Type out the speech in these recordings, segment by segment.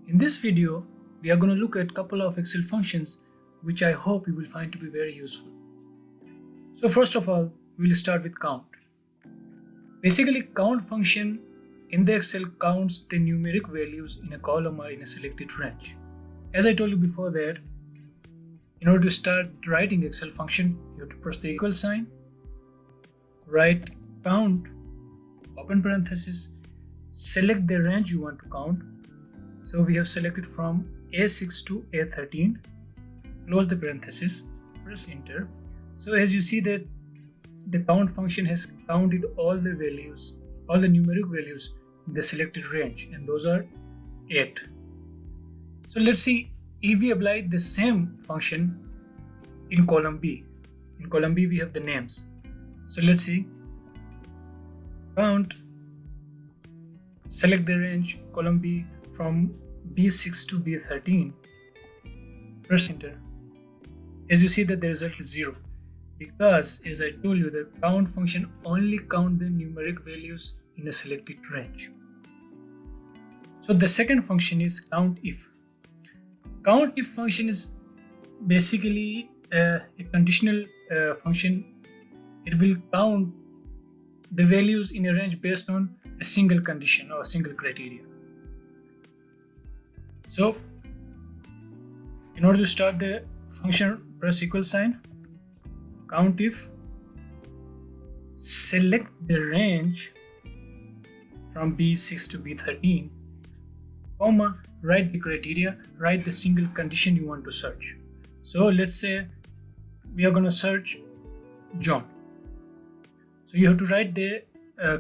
In this video, we are going to look at a couple of Excel functions which I hope you will find to be very useful. So first of all, we will start with count. Basically, count function in the Excel counts the numeric values in a column or in a selected range. As I told you before that, in order to start writing Excel function, you have to press the equal sign, write count, open parenthesis, select the range you want to count. So we have selected from A6 to A13, close the parenthesis, press enter. So as you see that the count function has counted all the values, all the numeric values in the selected range, and those are 8. So let's see if we apply the same function in column B. In column B we have the names. So let's see, count, select the range, column B, from B6 to B13, press enter. As you see that the result is 0, because as I told you, the count function only counts the numeric values in a selected range. So the second function is CountIF. CountIF function is basically a conditional function. It will count the values in a range based on a single condition or a single criteria. So in order to start the function, press equal sign, CountIF, select the range from B6 to B13, comma, write the criteria, write the single condition you want to search. So let's say we are going to search John. So you have to write the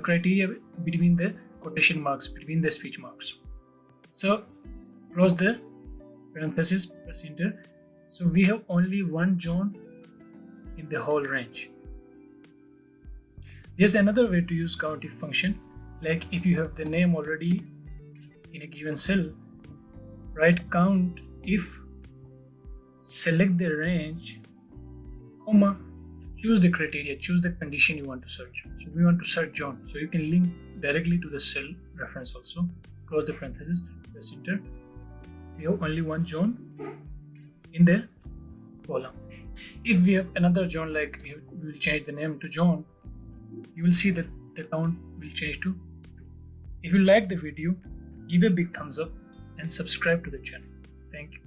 criteria between the quotation marks, between the speech marks. So close the parenthesis, press enter. So we have only one John in the whole range. There's another way to use CountIF function, like if you have the name already in a given cell, write CountIF, select the range, comma, choose the criteria, choose the condition you want to search. So we want to search John, so you can link directly to the cell reference also. Close the parenthesis, press enter. We have only one John in the column. If we have another John, like we will change the name to John, you will see that the count will change to 2. If you like the video, give a big thumbs up and subscribe to the channel. Thank you.